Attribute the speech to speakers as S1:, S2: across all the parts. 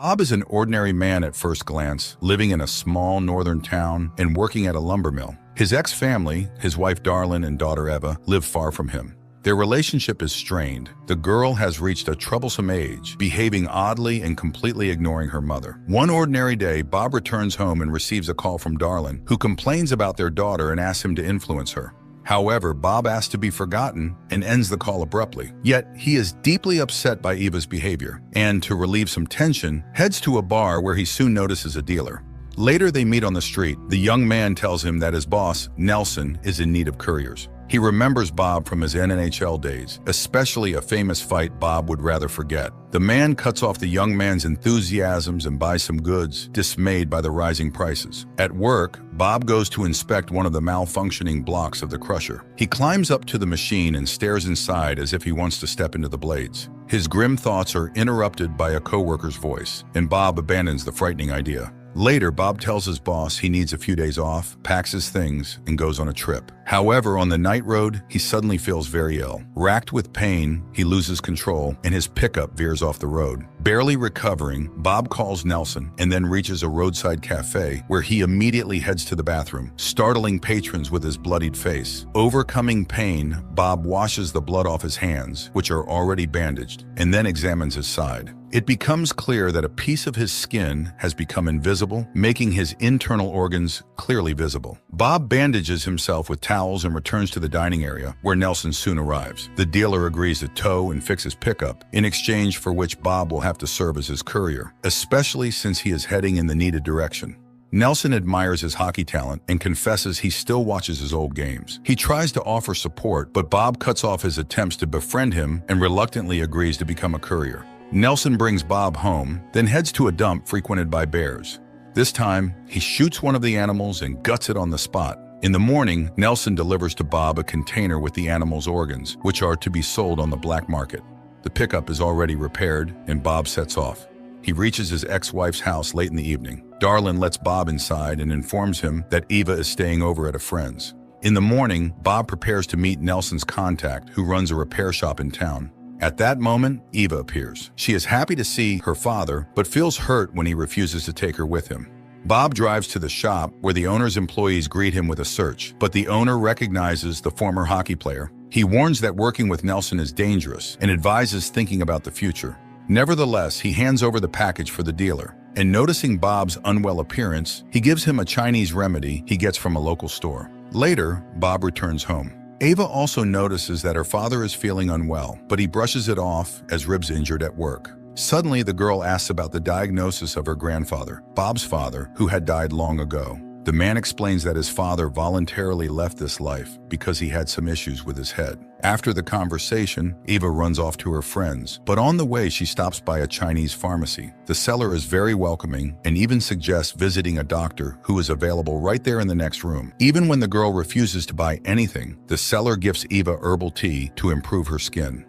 S1: Bob is an ordinary man at first glance, living in a small northern town and working at a lumber mill. His ex-family, his wife Darlene and daughter Eva, live far from him. Their relationship is strained. The girl has reached a troublesome age, behaving oddly and completely ignoring her mother. One ordinary day, Bob returns home and receives a call from Darlene, who complains about their daughter and asks him to influence her. However, Bob asks to be forgotten and ends the call abruptly. Yet, he is deeply upset by Eva's behavior, and to relieve some tension, heads to a bar where he soon notices a dealer. Later, they meet on the street. The young man tells him that his boss, Nelson, is in need of couriers. He remembers Bob from his NHL days, especially a famous fight Bob would rather forget. The man cuts off the young man's enthusiasms and buys some goods, dismayed by the rising prices. At work, Bob goes to inspect one of the malfunctioning blocks of the crusher. He climbs up to the machine and stares inside as if he wants to step into the blades. His grim thoughts are interrupted by a coworker's voice, and Bob abandons the frightening idea. Later, Bob tells his boss he needs a few days off, packs his things, and goes on a trip. However, on the night road, he suddenly feels very ill. Racked with pain, he loses control, and his pickup veers off the road. Barely recovering, Bob calls Nelson and then reaches a roadside cafe where he immediately heads to the bathroom, startling patrons with his bloodied face. Overcoming pain, Bob washes the blood off his hands, which are already bandaged, and then examines his side. It becomes clear that a piece of his skin has become invisible, making his internal organs clearly visible. Bob bandages himself with towels and returns to the dining area, where Nelson soon arrives. The dealer agrees to tow and fix his pickup, in exchange for which Bob will have to serve as his courier, especially since he is heading in the needed direction. Nelson admires his hockey talent and confesses he still watches his old games. He tries to offer support, but Bob cuts off his attempts to befriend him and reluctantly agrees to become a courier. Nelson brings Bob home, then heads to a dump frequented by bears. This time, he shoots one of the animals and guts it on the spot. In the morning, Nelson delivers to Bob a container with the animal's organs, which are to be sold on the black market. The pickup is already repaired, and Bob sets off. He reaches his ex-wife's house late in the evening. Darlene lets Bob inside and informs him that Eva is staying over at a friend's. In the morning, Bob prepares to meet Nelson's contact, who runs a repair shop in town. At that moment, Eva appears. She is happy to see her father, but feels hurt when he refuses to take her with him. Bob drives to the shop, where the owner's employees greet him with a search, but the owner recognizes the former hockey player. He warns that working with Nelson is dangerous and advises thinking about the future. Nevertheless, he hands over the package for the dealer, and noticing Bob's unwell appearance, he gives him a Chinese remedy he gets from a local store. Later, Bob returns home. Eva also notices that her father is feeling unwell, but he brushes it off as Rib's injured at work. Suddenly, the girl asks about the diagnosis of her grandfather, Bob's father, who had died long ago. The man explains that his father voluntarily left this life because he had some issues with his head. After the conversation, Eva runs off to her friends, but on the way she stops by a Chinese pharmacy. The seller is very welcoming and even suggests visiting a doctor who is available right there in the next room. Even when the girl refuses to buy anything, the seller gifts Eva herbal tea to improve her skin.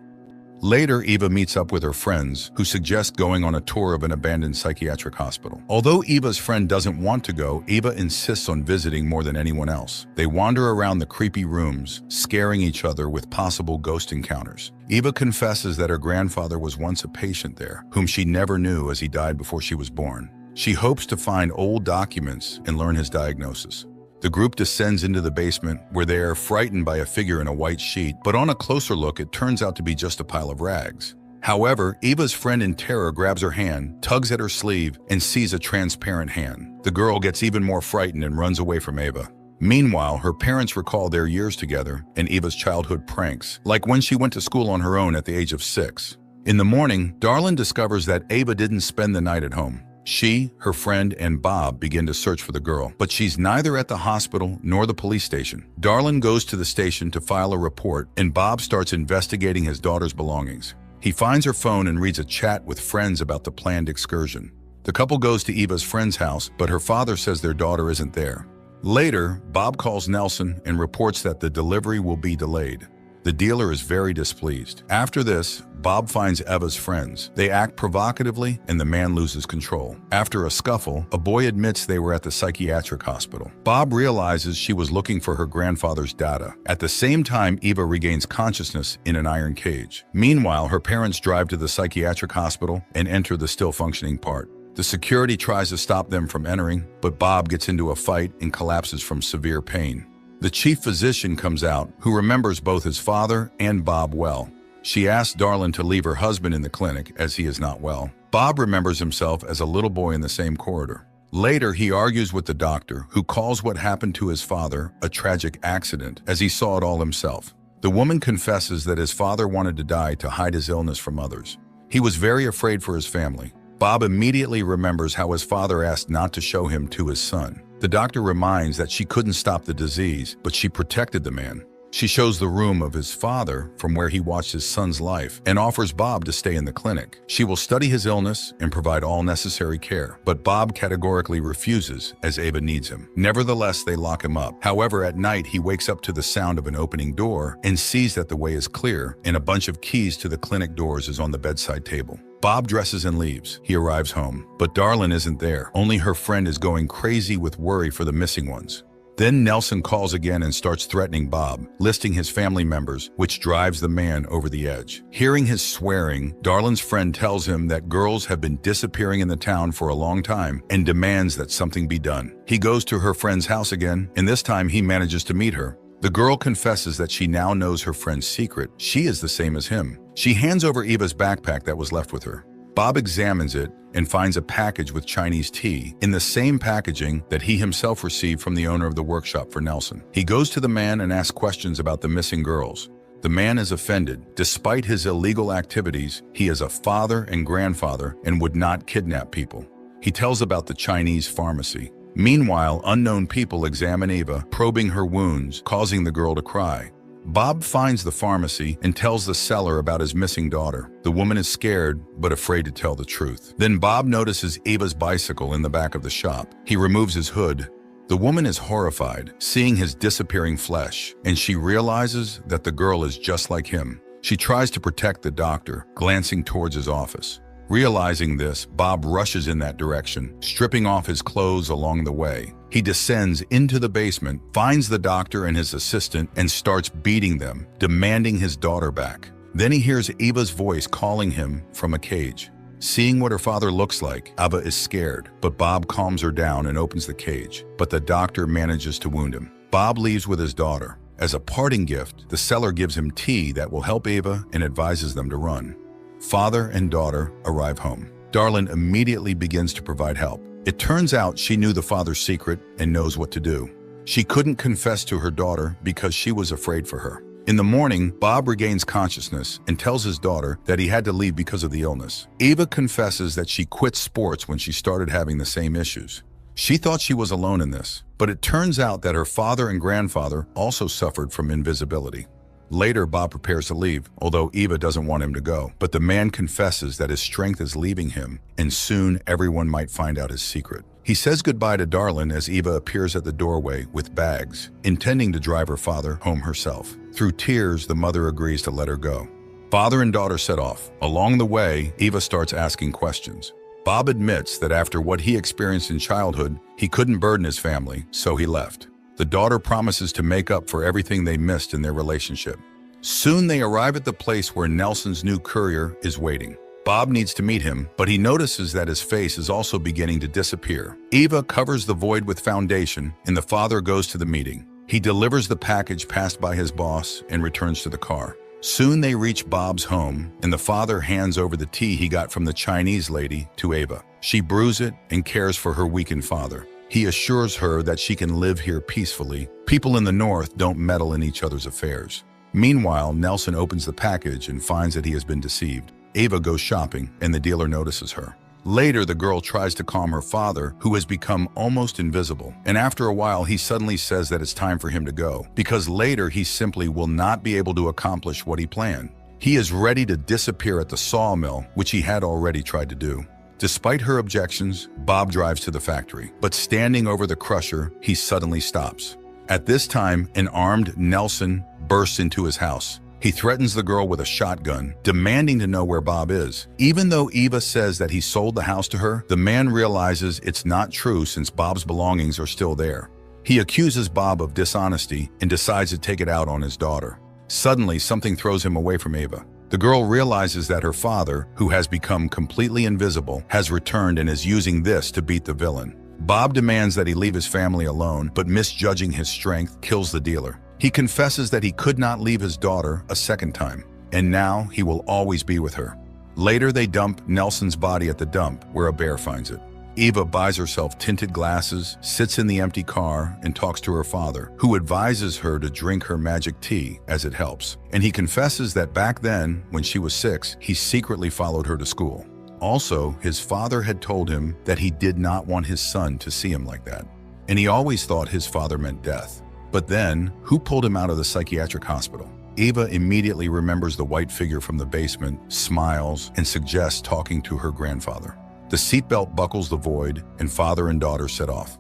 S1: Later, Eva meets up with her friends, who suggest going on a tour of an abandoned psychiatric hospital. Although Eva's friend doesn't want to go, Eva insists on visiting more than anyone else. They wander around the creepy rooms, scaring each other with possible ghost encounters. Eva confesses that her grandfather was once a patient there, whom she never knew as he died before she was born. She hopes to find old documents and learn his diagnosis. The group descends into the basement, where they are frightened by a figure in a white sheet, but on a closer look, it turns out to be just a pile of rags. However, Eva's friend in terror grabs her hand, tugs at her sleeve, and sees a transparent hand. The girl gets even more frightened and runs away from Eva. Meanwhile, her parents recall their years together and Eva's childhood pranks, like when she went to school on her own at the age of 6. In the morning, Darlene discovers that Eva didn't spend the night at home. She, her friend, and Bob begin to search for the girl, but she's neither at the hospital nor the police station. Darlene goes to the station to file a report, and Bob starts investigating his daughter's belongings. He finds her phone and reads a chat with friends about the planned excursion. The couple goes to Eva's friend's house, but her father says their daughter isn't there. Later, Bob calls Nelson and reports that the delivery will be delayed. The dealer is very displeased. After this, Bob finds Eva's friends. They act provocatively, and the man loses control. After a scuffle, a boy admits they were at the psychiatric hospital. Bob realizes she was looking for her grandfather's data. At the same time, Eva regains consciousness in an iron cage. Meanwhile, her parents drive to the psychiatric hospital and enter the still functioning part. The security tries to stop them from entering, but Bob gets into a fight and collapses from severe pain. The chief physician comes out, who remembers both his father and Bob well. She asks Darlin to leave her husband in the clinic as he is not well. Bob remembers himself as a little boy in the same corridor. Later, he argues with the doctor, who calls what happened to his father a tragic accident, as he saw it all himself. The woman confesses that his father wanted to die to hide his illness from others. He was very afraid for his family. Bob immediately remembers how his father asked not to show him to his son. The doctor reminds that she couldn't stop the disease, but she protected the man. She shows the room of his father from where he watched his son's life and offers Bob to stay in the clinic. She will study his illness and provide all necessary care, but Bob categorically refuses as Ava needs him. Nevertheless, they lock him up. However, at night, he wakes up to the sound of an opening door and sees that the way is clear and a bunch of keys to the clinic doors is on the bedside table. Bob dresses and leaves. He arrives home, but Darlin isn't there. Only her friend is going crazy with worry for the missing ones. Then Nelson calls again and starts threatening Bob, listing his family members, which drives the man over the edge. Hearing his swearing, Darlin's friend tells him that girls have been disappearing in the town for a long time and demands that something be done. He goes to her friend's house again, and this time he manages to meet her. The girl confesses that she now knows her friend's secret. She is the same as him. She hands over Eva's backpack that was left with her. Bob examines it and finds a package with Chinese tea in the same packaging that he himself received from the owner of the workshop for Nelson. He goes to the man and asks questions about the missing girls. The man is offended. Despite his illegal activities, he is a father and grandfather and would not kidnap people. He tells about the Chinese pharmacy. Meanwhile, unknown people examine Eva, probing her wounds, causing the girl to cry. Bob finds the pharmacy and tells the seller about his missing daughter. The woman is scared, but afraid to tell the truth. Then Bob notices Eva's bicycle in the back of the shop. He removes his hood. The woman is horrified, seeing his disappearing flesh, and she realizes that the girl is just like him. She tries to protect the doctor, glancing towards his office. Realizing this, Bob rushes in that direction, stripping off his clothes along the way. He descends into the basement, finds the doctor and his assistant, and starts beating them, demanding his daughter back. Then he hears Eva's voice calling him from a cage. Seeing what her father looks like, Eva is scared, but Bob calms her down and opens the cage, but the doctor manages to wound him. Bob leaves with his daughter. As a parting gift, the seller gives him tea that will help Eva and advises them to run. Father and daughter arrive home. Darlin immediately begins to provide help. It turns out she knew the father's secret and knows what to do. She couldn't confess to her daughter because she was afraid for her. In the morning, Bob regains consciousness and tells his daughter that he had to leave because of the illness. Eva confesses that she quit sports when she started having the same issues. She thought she was alone in this, but it turns out that her father and grandfather also suffered from invisibility. Later, Bob prepares to leave, although Eva doesn't want him to go. But the man confesses that his strength is leaving him, and soon everyone might find out his secret. He says goodbye to Darlin as Eva appears at the doorway with bags, intending to drive her father home herself. Through tears, the mother agrees to let her go. Father and daughter set off. Along the way, Eva starts asking questions. Bob admits that after what he experienced in childhood, he couldn't burden his family, so he left. The daughter promises to make up for everything they missed in their relationship. Soon they arrive at the place where Nelson's new courier is waiting. Bob needs to meet him, but he notices that his face is also beginning to disappear. Eva covers the void with foundation, and the father goes to the meeting. He delivers the package passed by his boss and returns to the car. Soon they reach Bob's home, and the father hands over the tea he got from the Chinese lady to Eva. She brews it and cares for her weakened father. He assures her that she can live here peacefully. People in the north don't meddle in each other's affairs. Meanwhile, Nelson opens the package and finds that he has been deceived. Eva goes shopping, and the dealer notices her. Later, the girl tries to calm her father, who has become almost invisible. And after a while, he suddenly says that it's time for him to go, because later he simply will not be able to accomplish what he planned. He is ready to disappear at the sawmill, which he had already tried to do. Despite her objections, Bob drives to the factory, but standing over the crusher, he suddenly stops. At this time, an armed Nelson bursts into his house. He threatens the girl with a shotgun, demanding to know where Bob is. Even though Eva says that he sold the house to her, the man realizes it's not true since Bob's belongings are still there. He accuses Bob of dishonesty and decides to take it out on his daughter. Suddenly, something throws him away from Eva. The girl realizes that her father, who has become completely invisible, has returned and is using this to beat the villain. Bob demands that he leave his family alone, but misjudging his strength, kills the dealer. He confesses that he could not leave his daughter a second time, and now he will always be with her. Later, they dump Nelson's body at the dump, where a bear finds it. Eva buys herself tinted glasses, sits in the empty car, and talks to her father, who advises her to drink her magic tea as it helps. And he confesses that back then, when she was 6, he secretly followed her to school. Also, his father had told him that he did not want his son to see him like that. And he always thought his father meant death. But then, who pulled him out of the psychiatric hospital? Eva immediately remembers the white figure from the basement, smiles, and suggests talking to her grandfather. The seatbelt buckles the void, and father and daughter set off.